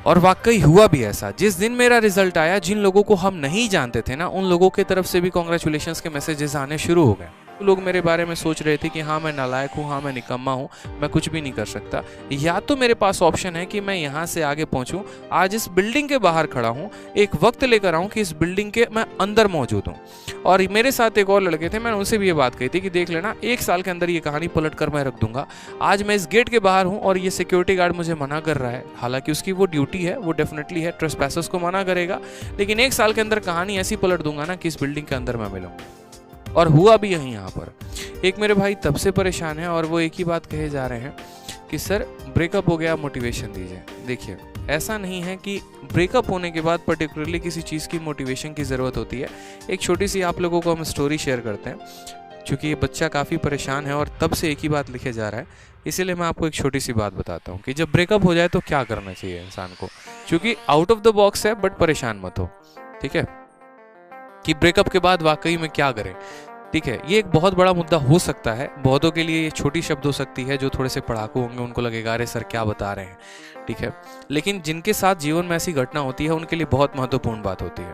और वाकई हुआ भी ऐसा। जिस दिन मेरा रिजल्ट आया, जिन लोगों को हम नहीं जानते थे ना, उन लोगों की तरफ से भी कॉन्ग्रेचुलेशंस के मैसेजेस आने शुरू हो गए। तो लोग मेरे बारे में सोच रहे थे कि हाँ मैं नालायक हूँ, हाँ मैं निकम्मा हूँ, मैं कुछ भी नहीं कर सकता। या तो मेरे पास ऑप्शन है कि मैं यहाँ से आगे पहुँचूँ, आज इस बिल्डिंग के बाहर खड़ा हूँ, एक वक्त लेकर आऊँ कि इस बिल्डिंग के मैं अंदर मौजूद हूँ। और मेरे साथ एक और लड़के थे, मैंने उनसे भी ये बात कही थी कि देख लेना, 1 साल के अंदर ये कहानी पलट कर मैं रख दूंगा। आज मैं इस गेट के बाहर हूँ और ये सिक्योरिटी गार्ड मुझे मना कर रहा है, हालांकि उसकी वो ड्यूटी है, वो डेफिनेटली है, ट्रेसपैसर्स को मना करेगा, लेकिन 1 साल के अंदर कहानी ऐसी पलट दूंगा ना कि इस बिल्डिंग के अंदर मैं मिलूँ। और हुआ भी यही यहाँ पर। एक मेरे भाई तब से परेशान है और वो एक ही बात कहे जा रहे हैं कि सर ब्रेकअप हो गया, मोटिवेशन दीजिए। देखिए, ऐसा नहीं है कि ब्रेकअप होने के बाद पर्टिकुलरली किसी चीज़ की मोटिवेशन की ज़रूरत होती है। एक छोटी सी आप लोगों को हम स्टोरी शेयर करते हैं, क्योंकि ये बच्चा काफ़ी परेशान है और तब से एक ही बात लिखे जा रहा है, इसीलिए मैं आपको एक छोटी सी बात बताता हूँ कि जब ब्रेकअप हो जाए तो क्या करना चाहिए इंसान को। क्योंकि आउट ऑफ द बॉक्स है, बट परेशान मत हो, ठीक है, कि ब्रेकअप के बाद वाकई में क्या करें। ठीक है, ये एक बहुत बड़ा मुद्दा हो सकता है, बहुतों के लिए ये छोटी शब्द हो सकती है, जो थोड़े से पढ़ाकू होंगे उनको लगेगा अरे सर क्या बता रहे हैं, ठीक है, लेकिन जिनके साथ जीवन में ऐसी घटना होती है उनके लिए बहुत महत्वपूर्ण बात होती है।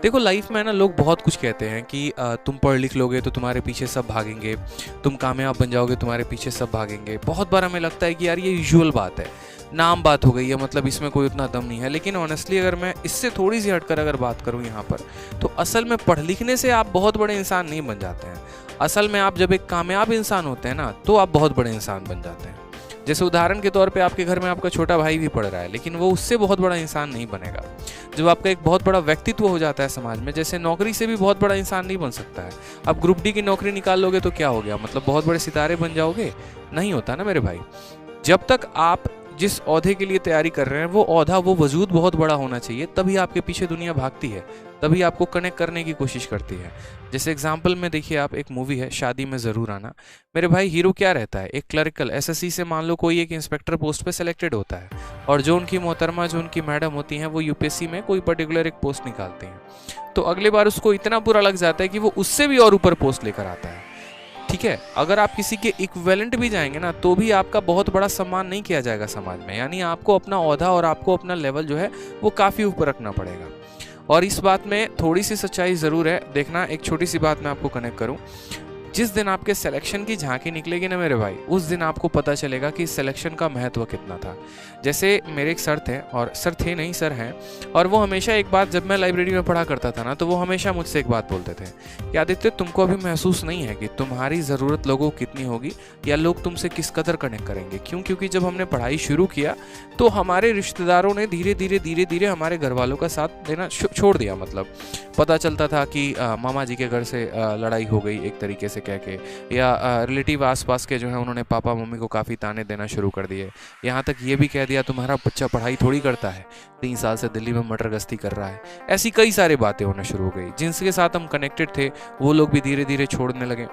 देखो, लाइफ में ना लोग बहुत कुछ कहते हैं कि तुम पढ़ लिख लोगे तो तुम्हारे पीछे सब भागेंगे, तुम कामयाब बन जाओगे तुम्हारे पीछे सब भागेंगे। बहुत बार हमें लगता है कि यार ये यूजुअल बात है, नाम बात हो गई है, मतलब इसमें कोई उतना दम नहीं है। लेकिन ऑनेस्टली अगर मैं इससे थोड़ी सी हटकर अगर बात करूं यहाँ पर, तो असल में पढ़ लिखने से आप बहुत बड़े इंसान नहीं बन जाते हैं। असल में आप जब एक कामयाब इंसान होते हैं ना, तो आप बहुत बड़े इंसान बन जाते हैं। जैसे उदाहरण के तौर पे आपके घर में आपका छोटा भाई भी पढ़ रहा है, लेकिन वो उससे बहुत बड़ा इंसान नहीं बनेगा। जब आपका एक बहुत बड़ा व्यक्तित्व हो जाता है समाज में, जैसे नौकरी से भी बहुत बड़ा इंसान नहीं बन सकता है। अब ग्रुप डी की नौकरी निकाल लोगे तो क्या हो गया, मतलब बहुत बड़े सितारे बन जाओगे? नहीं होता ना मेरे भाई। जब तक आप जिस ओहदे के लिए तैयारी कर रहे हैं वो ओहदा, वो वजूद बहुत बड़ा होना चाहिए, तभी आपके पीछे दुनिया भागती है, तभी आपको कनेक्ट करने की कोशिश करती है। जैसे एग्जाम्पल में देखिए, आप एक मूवी है शादी में ज़रूर आना, मेरे भाई हीरो क्या रहता है, एक क्लरिकल एसएससी से मान लो कोई एक इंस्पेक्टर पोस्ट पे सेलेक्टेड होता है, और जो उनकी मोहतरमा, जो उनकी मैडम होती हैं, वो यूपीएससी में कोई पर्टिकुलर एक पोस्ट निकालती हैं। तो अगली बार उसको इतना बुरा लग जाता है कि वो उससे भी और ऊपर पोस्ट लेकर आता है। ठीक है, अगर आप किसी के इक्विवेलेंट भी जाएंगे ना, तो भी आपका बहुत बड़ा सम्मान नहीं किया जाएगा समाज में। यानी आपको अपना ओहदा और आपको अपना लेवल जो है वो काफ़ी ऊपर रखना पड़ेगा। और इस बात में थोड़ी सी सच्चाई ज़रूर है। देखना, एक छोटी सी बात मैं आपको कनेक्ट करूं, जिस दिन आपके सिलेक्शन की झांकी निकलेगी ना मेरे भाई, उस दिन आपको पता चलेगा कि सिलेक्शन का महत्व कितना था। जैसे मेरे एक सर थे, और सर थे नहीं सर हैं, और वो हमेशा एक बात, जब मैं लाइब्रेरी में पढ़ा करता था ना, तो वो हमेशा मुझसे एक बात बोलते थे कि आदित्य, तुमको अभी महसूस नहीं है कि तुम्हारी ज़रूरत लोगों को कितनी होगी, या लोग तुमसे किस कदर कनेक्ट करेंगे। क्यों? क्योंकि जब हमने पढ़ाई शुरू किया तो हमारे रिश्तेदारों ने धीरे धीरे हमारे घर वालों का साथ देना छोड़ दिया। मतलब पता चलता था कि मामा जी के घर से लड़ाई हो गई एक तरीके से कह के, या रिलेटिव आसपास के जो है उन्होंने पापा मम्मी को काफ़ी ताने देना शुरू कर दिए। यहाँ तक ये भी कह दिया तुम्हारा बच्चा पढ़ाई थोड़ी करता है, 3 साल से दिल्ली में मटर गश्ती कर रहा है। ऐसी कई सारी बातें होना शुरू हो गई। जिनके साथ हम कनेक्टेड थे वो लोग भी धीरे धीरे छोड़ने लगे।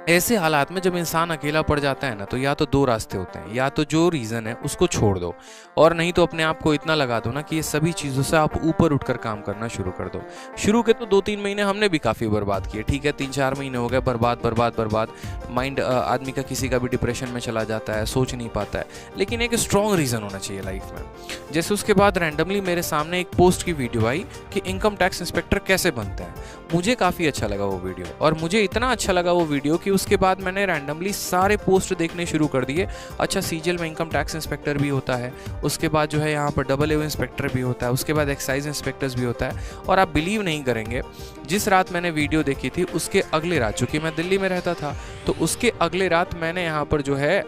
ऐसे हालात में जब इंसान अकेला पड़ जाता है ना, तो या तो 2 रास्ते होते हैं, या तो जो रीज़न है उसको छोड़ दो, और नहीं तो अपने आप को इतना लगा दो ना कि ये सभी चीज़ों से आप ऊपर उठकर काम करना शुरू कर दो। शुरू के तो 2-3 महीने हमने भी काफ़ी बर्बाद किए, ठीक है, 3-4 महीने हो गए बर्बाद। माइंड आदमी का किसी का भी डिप्रेशन में चला जाता है, सोच नहीं पाता है। लेकिन एक स्ट्रॉन्ग रीज़न होना चाहिए लाइफ में। जैसे उसके बाद रैंडमली मेरे सामने एक पोस्ट की वीडियो आई कि इनकम टैक्स इंस्पेक्टर कैसे बनते हैं। मुझे काफ़ी अच्छा लगा वो वीडियो, और मुझे इतना अच्छा लगा वो वीडियो कि उसके बाद मैंने रैंडमली सारे पोस्ट देखने शुरू कर दिए। अच्छा, सीजीएल में इनकम टैक्स इंस्पेक्टर भी होता है, उसके बाद जो है यहाँ पर डबल ए इंस्पेक्टर भी होता है, उसके बाद एक्साइज इंस्पेक्टर्स भी होता है। और आप बिलीव नहीं करेंगे, जिस रात मैंने वीडियो देखी थी उसके अगले रात, चूँकि मैं दिल्ली में रहता था, तो उसके अगले रात मैंने यहाँ पर जो है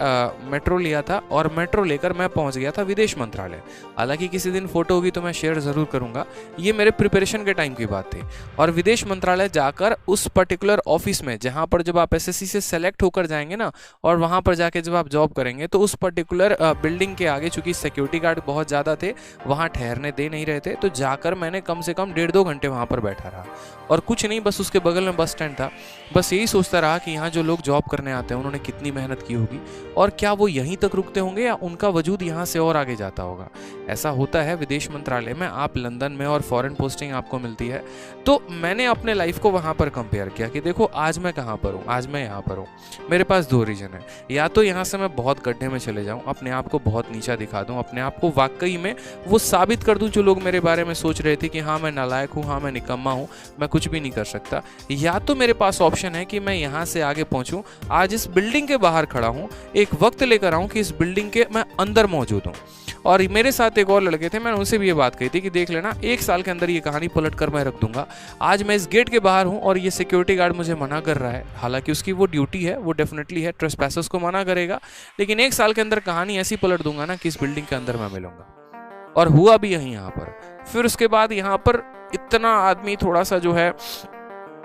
मेट्रो लिया था, और मेट्रो लेकर मैं पहुँच गया था विदेश मंत्रालय। हालांकि किसी दिन फोटो होगी तो मैं शेयर ज़रूर करूँगा, ये मेरे प्रिपरेशन के टाइम की बात थी। और विदेश मंत्रालय जाकर उस पर्टिकुलर ऑफिस में, जहाँ पर जब आप एसएससी से सेलेक्ट होकर जाएंगे ना, और वहाँ पर जाके जब आप जॉब करेंगे, तो उस पर्टिकुलर बिल्डिंग के आगे, चूँकि सिक्योरिटी गार्ड बहुत ज़्यादा थे, वहाँ ठहरने दे नहीं रहे थे, तो जाकर मैंने कम से कम 1.5-2 घंटे वहाँ पर बैठा रहा। और कुछ नहीं, बस उसके बगल में बस स्टैंड था, बस यही सोचता रहा कि यहाँ जो लोग जॉब करने आते हैं उन्होंने कितनी मेहनत की होगी, और क्या वो यहीं तक रुकते होंगे या उनका वजूद यहाँ से और आगे जाता होगा। ऐसा होता है विदेश मंत्रालय में, आप लंदन में, और फॉरेन पोस्टिंग आपको मिलती है। तो मैंने अपने लाइफ को वहाँ पर कंपेयर किया कि देखो आज मैं कहाँ पर हूँ, आज मैं यहाँ पर हूँ। मेरे पास दो रीज़न है, या तो यहाँ से मैं बहुत गड्ढे में चले जाऊँ, अपने आप को बहुत नीचा दिखा दूँ, अपने आप को वाकई में वो साबित कर दूँ जो लोग मेरे बारे में सोच रहे थे कि हाँ मैं नालायक हूँ, हाँ मैं निकम्मा हूँ, मैं कुछ भी नहीं कर सकता। या तो मेरे पास ऑप्शन है कि मैं यहाँ से आगे पहुँचूँ, आज इस बिल्डिंग के बाहर खड़ा हूँ, एक वक्त लेकर आऊँ कि इस बिल्डिंग के मैं अंदर मौजूद हूँ। और मेरे साथ एक और लड़के थे, मैंने उनसे भी ये बात कही थी कि देख लेना 1 साल के अंदर ये कहानी पलट कर मैं रख दूंगा। आज मैं इस गेट के बाहर हूँ और ये सिक्योरिटी गार्ड मुझे मना कर रहा है, हालांकि उसकी वो ड्यूटी है, वो डेफिनेटली है, ट्रेसपैसर्स को मना करेगा, लेकिन 1 साल के अंदर कहानी ऐसी पलट दूंगा ना कि इस बिल्डिंग के अंदर मैं मिलूंगा। और हुआ भी यही यहाँ पर। फिर उसके बाद यहाँ पर इतना आदमी थोड़ा सा जो है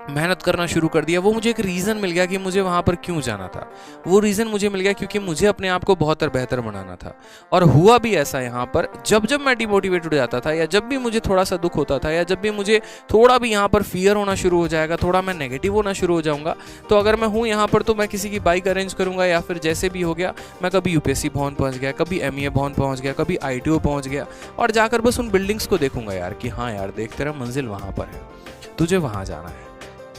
मेहनत करना शुरू कर दिया। वो मुझे एक रीज़न मिल गया कि मुझे वहाँ पर क्यों जाना था। वो रीज़न मुझे मिल गया क्योंकि मुझे अपने आप को बहुत बेहतर बनाना था। और हुआ भी ऐसा यहाँ पर, जब जब मैं डिमोटिवेटेड हो जाता था, या जब भी मुझे थोड़ा सा दुख होता था, या जब भी मुझे थोड़ा भी यहाँ पर फियर होना शुरू हो जाएगा, थोड़ा मैं नेगेटिव होना शुरू हो जाऊँगा, तो अगर मैं हूँ यहाँ पर तो मैं किसी की बाइक अरेंज करूँगा, या फिर जैसे भी हो गया मैं कभी यूपीएससी भवन पहुँच गया, कभी एमईए भवन पहुँच गया, कभी आईटीओ पहुँच गया, और जाकर बस उन बिल्डिंग्स को देखूंगा यार कि हाँ यार देख तेरा मंजिल वहाँ पर है, तुझे वहाँ जाना है।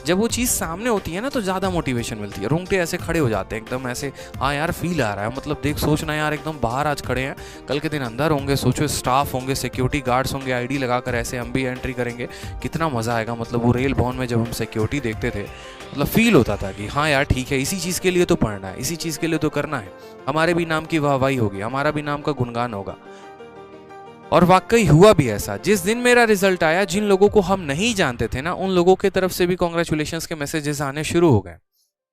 जब वो चीज़ सामने होती है ना तो ज़्यादा मोटिवेशन मिलती है, रोंगटे ऐसे खड़े हो जाते हैं एकदम ऐसे, हाँ यार फील आ रहा है, मतलब देख सोचना यार एकदम बाहर आज खड़े हैं, कल के दिन अंदर होंगे, सोचो स्टाफ होंगे, सिक्योरिटी गार्ड्स होंगे, आईडी लगाकर ऐसे हम भी एंट्री करेंगे, कितना मज़ा आएगा। मतलब वो रेल भवन में जब हम सिक्योरिटी देखते थे, मतलब फील होता था कि हाँ यार ठीक है, इसी चीज़ के लिए तो पढ़ना है, इसी चीज़ के लिए तो करना है, हमारे भी नाम की वाहवाही होगी, हमारा भी नाम का गुणगान होगा। और वाकई हुआ भी ऐसा। जिस दिन मेरा रिजल्ट आया, जिन लोगों को हम नहीं जानते थे ना, उन लोगों की तरफ से भी कॉन्ग्रेचुलेशंस के मैसेजेस आने शुरू हो गए।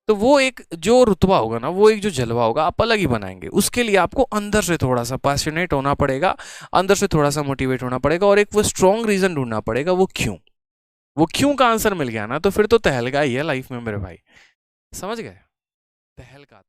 तो वो एक जो रुतबा होगा ना, वो एक जो जलवा होगा, आप अलग ही बनाएंगे। उसके लिए आपको अंदर से थोड़ा सा पैशनेट होना पड़ेगा, अंदर से थोड़ा सा मोटिवेट होना पड़ेगा, और एक वो स्ट्रॉन्ग रीजन ढूंढना पड़ेगा। वो क्यों का आंसर मिल गया ना, तो फिर तो तहलका ही है लाइफ में मेरे भाई, समझ गए? तहलका।